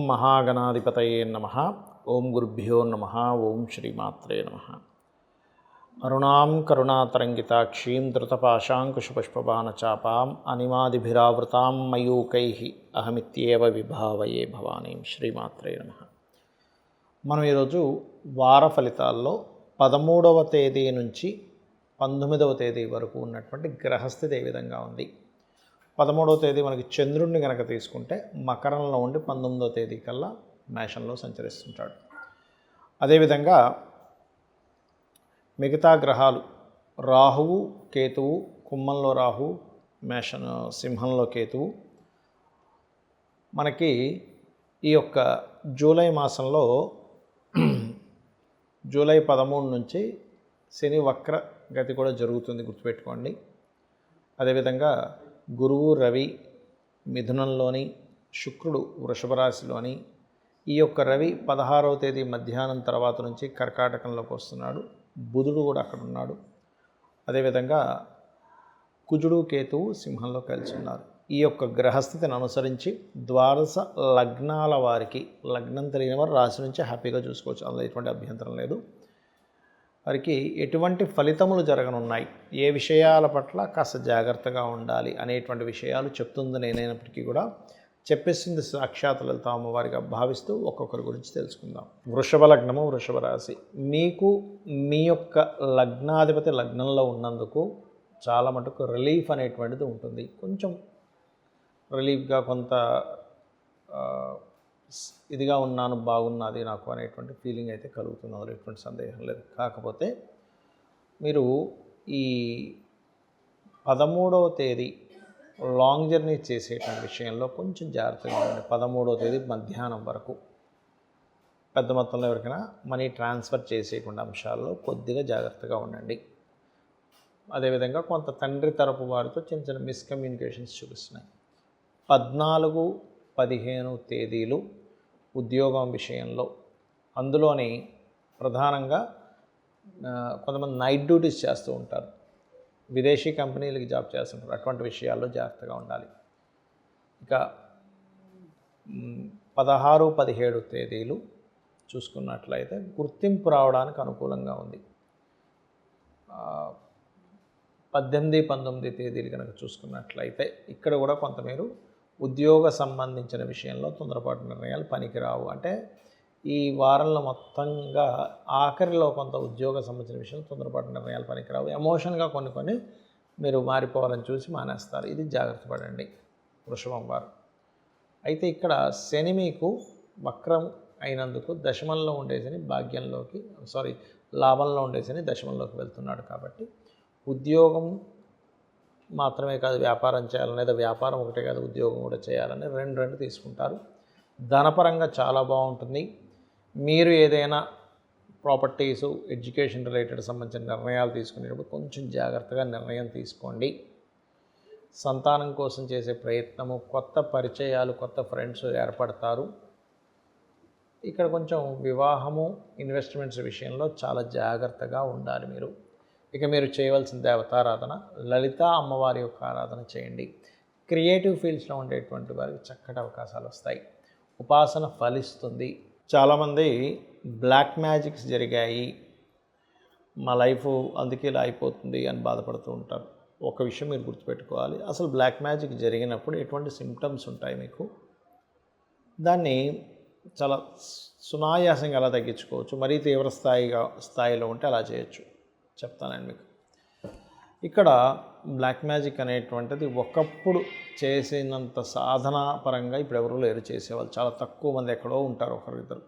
మహాగణాధిపతయే నమః. ఓం గురుభ్యో నమః. ఓం శ్రీమాత్రే నమః. అరుణాం కరుణాతరంగితాక్షీం ధృతపాశాంకుశపుష్పబాణచాపాం అనిమాదిభిరావృతాం మయూకైః అహమిత్యేవ విభావయే భవానీం. శ్రీమాత్రే నమః. మనం ఈరోజు వార ఫలితాల్లో 13వ తేదీ నుంచి 19వ తేదీ వరకు ఉన్నటువంటి గ్రహస్థితి ఏ విధంగా ఉంది. 13వ తేదీ మనకి చంద్రుడిని కనుక తీసుకుంటే మకరంలో ఉండి 19వ తేదీ కల్లా మేషంలో సంచరిస్తుంటాడు. అదేవిధంగా మిగతా గ్రహాలు రాహువు కేతువు, కుంభంలో రాహువు, సింహంలో కేతువు మనకి ఈ యొక్క జూలై మాసంలో జూలై 13 నుంచి శని వక్ర గతి కూడా జరుగుతుంది, గుర్తుపెట్టుకోండి. అదేవిధంగా గురువు రవి మిథునంలోని, శుక్రుడు వృషభ రాశిలోని, ఈ యొక్క రవి 16వ తేదీ మధ్యాహ్నం తర్వాత నుంచి కర్కాటకంలోకి వస్తున్నాడు. బుధుడు కూడా అక్కడ ఉన్నాడు. అదేవిధంగా కుజుడు కేతువు సింహంలో కలిసి ఉన్నారు. ఈ యొక్క గ్రహస్థితిని అనుసరించి ద్వాదశ లగ్నాల వారికి, లగ్నం తెలియని వారు రాశి నుంచి హ్యాపీగా చూసుకోవచ్చు, అందులో ఎటువంటి అభ్యంతరం లేదు. వారికి ఎటువంటి ఫలితములు జరగనున్నాయి, ఏ విషయాల పట్ల కాస్త జాగ్రత్తగా ఉండాలి అనేటువంటి విషయాలు చెప్తుంది నేనైనప్పటికీ కూడా చెప్పేసింది సాక్షాత్ లలిత అమ్మవారిగా భావిస్తూ ఒక్కొక్కరి గురించి తెలుసుకుందాం. వృషభ లగ్నము, వృషభ రాశి. మీకు మీ యొక్క లగ్నాధిపతి లగ్నంలో ఉన్నందుకు చాలా మటుకు రిలీఫ్ అనేటువంటిది ఉంటుంది. కొంచెం రిలీఫ్గా, కొంత ఇదిగా ఉన్నాను, బాగున్నది నాకు అనేటువంటి ఫీలింగ్ అయితే కలుగుతుంది, అందులో ఎటువంటి సందేహం లేదు. కాకపోతే మీరు ఈ 13వ తేదీ లాంగ్ జర్నీ చేసేటువంటి విషయంలో కొంచెం జాగ్రత్తగా ఉండండి. 13వ తేదీ మధ్యాహ్నం వరకు పెద్ద మొత్తంలో ఎవరికైనా మనీ ట్రాన్స్ఫర్ చేసేటువంటి అంశాల్లో కొద్దిగా జాగ్రత్తగా ఉండండి. అదేవిధంగా కొంత తండ్రి తరపు వారితో చిన్న చిన్న మిస్కమ్యూనికేషన్స్ చూపిస్తున్నాయి. 14, 15 తేదీలు ఉద్యోగం విషయంలో, అందులోని ప్రధానంగా కొంతమంది నైట్ డ్యూటీస్ చేస్తూ ఉంటారు, విదేశీ కంపెనీలకి జాబ్ చేస్తుంటారు. అటువంటి విషయాల్లో జాగ్రత్తగా ఉండాలి. ఇక 16, 17 తేదీలు చూసుకున్నట్లయితే గుర్తింపు రావడానికి అనుకూలంగా ఉంది. 18, 19 తేదీలు కనుక చూసుకున్నట్లయితే ఇక్కడ కూడా కొంత మీరు ఉద్యోగ సంబంధించిన విషయంలో తొందరపాటు నిర్ణయాలు పనికిరావు. అంటే ఈ వారంలో మొత్తంగా ఆఖరిలో కొంత ఉద్యోగ సంబంధించిన విషయంలో తొందరపాటు నిర్ణయాలు పనికిరావు. ఎమోషన్గా కొన్ని మీరు మారిపోవాలని చూసి మానేస్తారు. ఇది జాగ్రత్త పడండి వృషభం వారు. అయితే ఇక్కడ శని మీకు వక్రం అయినందుకు దశమంలో ఉండే శని లాభంలో ఉండే శని దశమంలోకి వెళ్తున్నాడు. కాబట్టి ఉద్యోగం మాత్రమే కాదు, వ్యాపారం చేయాలని, లేదా వ్యాపారం ఒకటే కాదు ఉద్యోగం కూడా చేయాలని రెండు తీసుకుంటారు. ధనపరంగా చాలా బాగుంటుంది. మీరు ఏదైనా ప్రాపర్టీసు, ఎడ్యుకేషన్ రిలేటెడ్ సంబంధించిన నిర్ణయాలు తీసుకునేటప్పుడు కొంచెం జాగ్రత్తగా నిర్ణయం తీసుకోండి. సంతానం కోసం చేసే ప్రయత్నము, కొత్త పరిచయాలు, కొత్త ఫ్రెండ్స్ ఏర్పడతారు. ఇక్కడ కొంచెం వివాహము, ఇన్వెస్ట్మెంట్స్ విషయంలో చాలా జాగ్రత్తగా ఉండాలి మీరు. ఇక మీరు చేయవలసిన దేవతారాధన, లలిత అమ్మవారి యొక్క ఆరాధన చేయండి. క్రియేటివ్ ఫీల్డ్స్లో ఉండేటువంటి వారికి చక్కటి అవకాశాలు వస్తాయి. ఉపాసన ఫలిస్తుంది. చాలామంది బ్లాక్ మ్యాజిక్స్ జరిగాయి, మా లైఫ్ అందుకే ఇలా అయిపోతుంది అని బాధపడుతూ ఉంటారు. ఒక విషయం మీరు గుర్తుపెట్టుకోవాలి, అసలు బ్లాక్ మ్యాజిక్ జరిగినప్పుడు ఎటువంటి సిమ్టమ్స్ ఉంటాయి మీకు, దాన్ని చాలా సునాయాసంగా ఎలా తగ్గించుకోవచ్చు, మరీ తీవ్ర స్థాయిలో ఉంటే అలా చేయొచ్చు, చెప్తానండి మీకు. ఇక్కడ బ్లాక్ మ్యాజిక్ అనేటువంటిది ఒకప్పుడు చేసినంత సాధన పరంగా ఇప్పుడు ఎవరు లేరు చేసేవాళ్ళు, చాలా తక్కువ మంది ఎక్కడో ఉంటారు, ఒకరిద్దరు.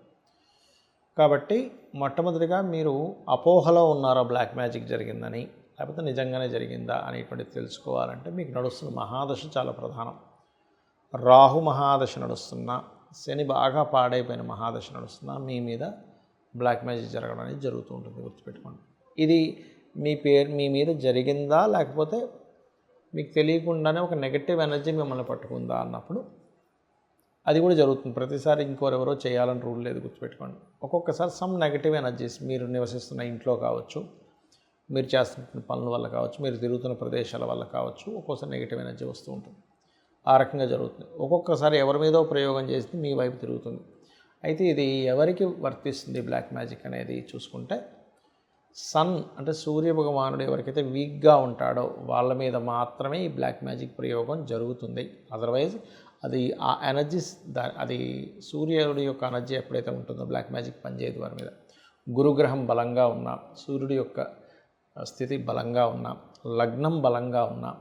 కాబట్టి మొట్టమొదటిగా మీరు అపోహలో ఉన్నారా బ్లాక్ మ్యాజిక్ జరిగిందని, లేకపోతే నిజంగానే జరిగిందా అనేటువంటిది తెలుసుకోవాలంటే మీకు నడుస్తున్న మహాదశ చాలా ప్రధానం. రాహు మహాదశ నడుస్తున్నా, శని బాగా పాడైపోయిన మహాదశ నడుస్తున్నా మీ మీద బ్లాక్ మ్యాజిక్ జరగడం అనేది జరుగుతూ ఉంటుంది, గుర్తుపెట్టుకోండి. ఇది మీ మీద జరిగిందా, లేకపోతే మీకు తెలియకుండానే ఒక నెగటివ్ ఎనర్జీ మిమ్మల్ని పట్టుకుందా అన్నప్పుడు అది కూడా జరుగుతుంది. ప్రతిసారి ఇంకోరెవరో చేయాలని రూల్ లేదు, గుర్తుపెట్టుకోండి. ఒక్కొక్కసారి సమ్ నెగటివ్ ఎనర్జీస్ మీరు నివసిస్తున్న ఇంట్లో కావచ్చు, మీరు చేస్తున్న పనుల వల్ల కావచ్చు, మీరు తిరుగుతున్న ప్రదేశాల వల్ల కావచ్చు, ఒక్కోసారి నెగటివ్ ఎనర్జీ వస్తూ ఉంటుంది. ఆ రకంగా జరుగుతుంది. ఒక్కొక్కసారి ఎవరి మీదో ప్రయోగం చేస్తే మీ వైపు తిరుగుతుంది. అయితే ఇది ఎవరికి వర్తిస్తుంది బ్లాక్ మ్యాజిక్ అనేది చూసుకుంటే, సన్ అంటే సూర్య భగవానుడు ఎవరికైతే వీక్గా ఉంటాడో వాళ్ళ మీద మాత్రమే ఈ బ్లాక్ మ్యాజిక్ ప్రయోగం జరుగుతుంది. అదర్వైజ్ అది ఆ ఎనర్జీస్ అది సూర్యుడి యొక్క ఎనర్జీ ఎప్పుడైతే ఉంటుందో బ్లాక్ మ్యాజిక్ పనిచేయదు వారి మీద. గురుగ్రహం బలంగా ఉన్నా, సూర్యుడి యొక్క స్థితి బలంగా ఉన్నా, లగ్నం బలంగా ఉన్నా,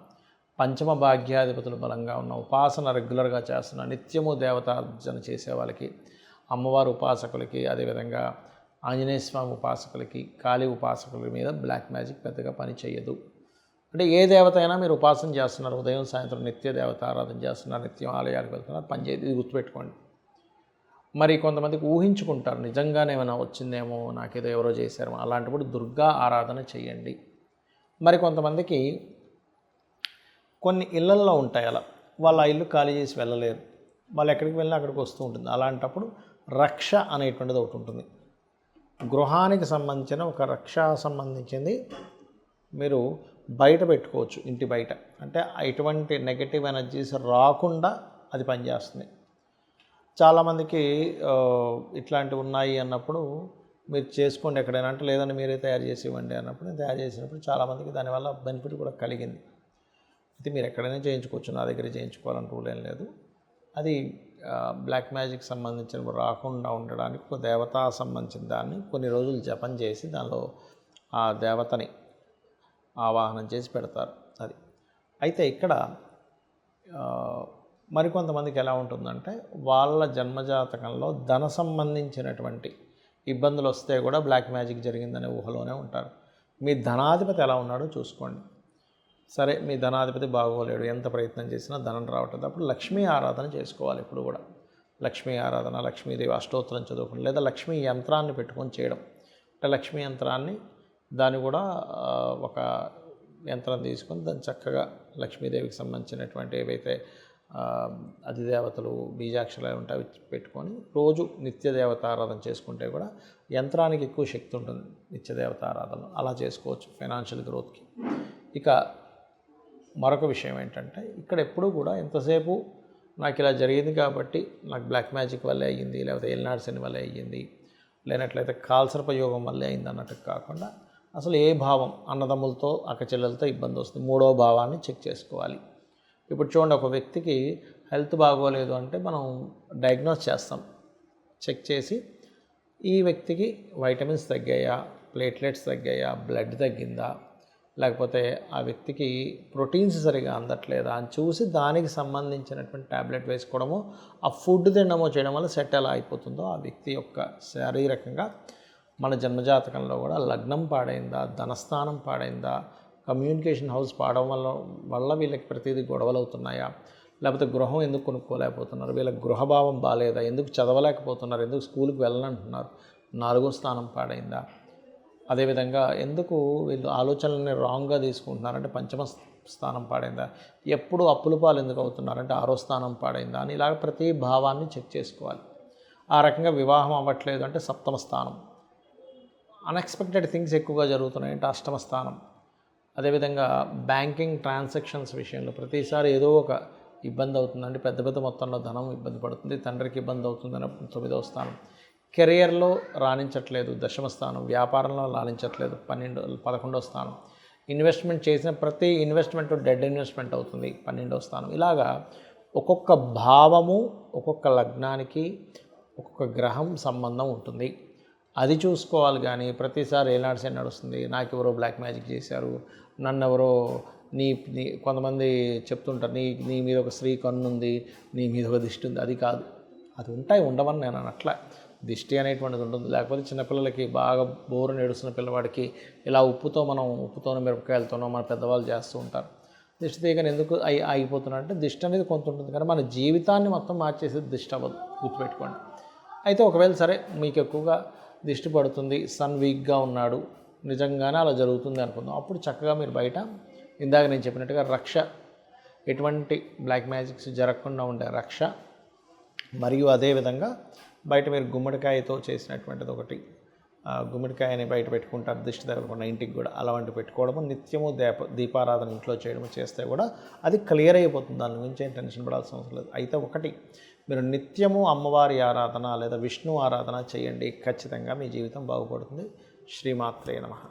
పంచమ భాగ్యాధిపతులు బలంగా ఉన్న, ఉపాసన రెగ్యులర్గా చేస్తున్న, నిత్యము దేవతార్జన చేసే వాళ్ళకి, అమ్మవారు ఉపాసకులకి, అదేవిధంగా ఆంజనేయ స్వామి ఉపాసకులకి, కాళీ ఉపాసకుల మీద బ్లాక్ మ్యాజిక్ పెద్దగా పని చేయదు. అంటే ఏ దేవత అయినా మీరు ఉపాసన చేస్తున్నారు, ఉదయం సాయంత్రం నిత్య దేవత ఆరాధన చేస్తున్నారు, నిత్యం ఆలయాలకు వెళ్తున్నారు, పని చేయదు. ఇది గుర్తుపెట్టుకోండి. మరి కొంతమందికి ఊహించుకుంటారు, నిజంగానే ఏమైనా వచ్చిందేమో, నాకేదో ఎవరో చేశారు, అలాంటప్పుడు దుర్గా ఆరాధన చేయండి. మరి కొంతమందికి కొన్ని ఇళ్లల్లో ఉంటాయి అలా, వాళ్ళ ఇల్లు ఖాళీ చేసి వెళ్ళలేరు, వాళ్ళు ఎక్కడికి వెళ్ళినా అక్కడికి వస్తూ ఉంటుంది. అలాంటప్పుడు రక్ష అనేటువంటిది ఒకటి ఉంటుంది. గృహానికి సంబంధించిన ఒక రక్ష సంబంధించింది మీరు బయట పెట్టుకోవచ్చు, ఇంటి బయట. అంటే ఎటువంటి నెగటివ్ ఎనర్జీస్ రాకుండా అది పనిచేస్తుంది. చాలామందికి ఇట్లాంటివి ఉన్నాయి అన్నప్పుడు మీరు చేసుకోండి ఎక్కడైనా, అంటే లేదంటే మీరే తయారు చేసి ఇవ్వండి అన్నప్పుడు, నేను తయారు చేసినప్పుడు చాలామందికి దానివల్ల బెనిఫిట్ కూడా కలిగింది. అయితే మీరు ఎక్కడైనా చేయించుకోవచ్చు, నా దగ్గర చేయించుకోవాలని రూల్ ఏం లేదు. అది బ్లాక్ మ్యాజిక్ సంబంధించిన రాకుండా ఉండడానికి ఒక దేవతా సంబంధించిన దాన్ని కొన్ని రోజులు జపం చేసి దానిలో ఆ దేవతని ఆవాహనం చేసి పెడతారు. అది అయితే ఇక్కడ మరికొంతమందికి ఎలా ఉంటుందంటే, వాళ్ళ జన్మజాతకంలో ధన సంబంధించినటువంటి ఇబ్బందులు వస్తే కూడా బ్లాక్ మ్యాజిక్ జరిగిందనే ఊహలోనే ఉంటారు. మీ ధనాధిపతి ఎలా ఉన్నాడో చూసుకోండి. సరే, మీ ధనాధిపతి బాగోలేడు, ఎంత ప్రయత్నం చేసినా ధనం రావట్లేదు, అప్పుడు లక్ష్మీ ఆరాధన చేసుకోవాలి. ఇప్పుడు కూడా లక్ష్మీ ఆరాధన, లక్ష్మీదేవి అష్టోత్తరం చదువుకోండి, లేదా లక్ష్మీ యంత్రాన్ని పెట్టుకొని చేయడం. అంటే లక్ష్మీ యంత్రాన్ని దాన్ని కూడా ఒక యంత్రం తీసుకొని దాన్ని చక్కగా లక్ష్మీదేవికి సంబంధించినటువంటి ఏవైతే అధిదేవతలు బీజాక్షరాలు ఉంటాయి పెట్టుకొని రోజు నిత్య దేవత ఆరాధన చేసుకుంటే కూడా యంత్రానికి ఎక్కువ శక్తి ఉంటుంది. నిత్య దేవత ఆరాధన అలా చేసుకోవచ్చు ఫైనాన్షియల్ గ్రోత్కి. ఇక మరొక విషయం ఏంటంటే, ఇక్కడ ఎప్పుడూ కూడా ఎంతసేపు నాకు ఇలా జరిగింది కాబట్టి నాకు బ్లాక్ మ్యాజిక్ వల్లే అయ్యింది, లేకపోతే ఎల్నాడు శని వల్లే అయ్యింది, లేనట్లయితే కాల్సర్పయోగం వల్లే అయింది అన్నట్టు కాకుండా, అసలు ఏ భావం, అన్నదమ్ములతో అక్కచెల్లెలతో ఇబ్బంది వస్తుంది, మూడో భావాన్ని చెక్ చేసుకోవాలి. ఇప్పుడు చూడండి, ఒక వ్యక్తికి హెల్త్ బాగోలేదు అంటే మనం డయాగ్నోస్ చేస్తాం, చెక్ చేసి ఈ వ్యక్తికి వైటమిన్స్ తగ్గాయా, ప్లేట్లెట్స్ తగ్గాయా, బ్లడ్ తగ్గిందా, లేకపోతే ఆ వ్యక్తికి ప్రోటీన్స్ సరిగా అందట్లేదా అని చూసి దానికి సంబంధించినటువంటి ట్యాబ్లెట్ వేసుకోవడమో, ఆ ఫుడ్ తినడమో చేయడం వల్ల సెట్ ఎలా అయిపోతుందో ఆ వ్యక్తి యొక్క శారీరకంగా మన జన్మజాతకంలో కూడా లగ్నం పాడైందా, ధనస్థానం పాడైందా, కమ్యూనికేషన్ హౌస్ పాడడం వల్ల వీళ్ళకి ప్రతిదీ గొడవలు అవుతున్నాయా, లేకపోతే గృహం ఎందుకు కొనుక్కోలేకపోతున్నారు, వీళ్ళకి గృహభావం బాగాలేదా, ఎందుకు చదవలేకపోతున్నారు, ఎందుకు స్కూల్కి వెళ్ళాలంటున్నారు, 4వ స్థానం పాడైందా, అదేవిధంగా ఎందుకు వీళ్ళు ఆలోచనలని రాంగ్గా తీసుకుంటున్నారంటే పంచమ స్థానం పాడైందా, ఎప్పుడు అప్పుల పాలు ఎందుకు అవుతున్నారంటే 6వ స్థానం పాడైందా అని ఇలాగ ప్రతి భావాన్ని చెక్ చేసుకోవాలి. ఆ రకంగా వివాహం అవ్వట్లేదు అంటే 7వ స్థానం, అన్ఎక్స్పెక్టెడ్ థింగ్స్ ఎక్కువగా జరుగుతున్నాయంటే 8వ స్థానం, అదేవిధంగా బ్యాంకింగ్ ట్రాన్సాక్షన్స్ విషయంలో ప్రతిసారి ఏదో ఒక ఇబ్బంది అవుతుందండి, పెద్ద పెద్ద మొత్తంలో ధనం ఇబ్బంది పడుతుంది, తండ్రికి ఇబ్బంది అవుతుందని 9వ స్థానం, కెరియర్లో రాణించట్లేదు 10వ స్థానం, వ్యాపారంలో రాణించట్లేదు 11వ స్థానం, ఇన్వెస్ట్మెంట్ చేసిన ప్రతి ఇన్వెస్ట్మెంట్ డెడ్ ఇన్వెస్ట్మెంట్ అవుతుంది 12వ స్థానం. ఇలాగా ఒక్కొక్క భావము, ఒక్కొక్క లగ్నానికి ఒక్కొక్క గ్రహం సంబంధం ఉంటుంది. అది చూసుకోవాలి. కానీ ప్రతిసారి ఏనాడు శని నడుస్తుంది, నాకు ఎవరో బ్లాక్ మ్యాజిక్ చేశారు, నన్ను ఎవరో నీ కొంతమంది చెప్తుంటారు, నీ మీద ఒక స్త్రీ కన్ను ఉంది, నీ మీద ఒక దిష్టి ఉంది. అది కాదు, అది ఉండవని నేను అనట్లా. దిష్టి అనేటువంటిది ఉంటుంది. లేకపోతే చిన్నపిల్లలకి బాగా బోరు నేడుస్తున్న పిల్లవాడికి ఇలా ఉప్పుతోనో మిరపకాయలతోనో మన పెద్దవాళ్ళు చేస్తూ ఉంటారు. దిష్టి తీయగానే ఎందుకు ఆగిపోతున్నా అంటే దిష్టి అనేది కొంత ఉంటుంది, కానీ మన జీవితాన్ని మొత్తం మార్చేసేది దిష్టి అవ్వదు, గుర్తుపెట్టుకోండి. అయితే ఒకవేళ సరే మీకు ఎక్కువగా దిష్టి పడుతుంది, సన్ వీక్గా ఉన్నాడు, నిజంగానే అలా జరుగుతుంది అనుకుందాం, అప్పుడు చక్కగా మీరు బయట ఇందాక నేను చెప్పినట్టుగా రక్ష, ఎటువంటి బ్లాక్ మ్యాజిక్స్ జరగకుండా ఉండే రక్ష, మరియు అదేవిధంగా బయట మీరు గుమ్మడికాయతో చేసినటువంటిది ఒకటి గుమ్మడికాయని బయట పెట్టుకుంటారు దిష్టి తగలకుండా ఇంటికి కూడా అలాంటి పెట్టుకోవడము, నిత్యము దీపారాధన ఇంట్లో చేయడము చేస్తే కూడా అది క్లియర్ అయిపోతుంది. దాని గురించి ఏం టెన్షన్ పడాల్సిన అవసరం లేదు. అయితే ఒకటి, మీరు నిత్యము అమ్మవారి ఆరాధన లేదా విష్ణు ఆరాధన చేయండి, ఖచ్చితంగా మీ జీవితం బాగుపడుతుంది. శ్రీమాత్రే నమః.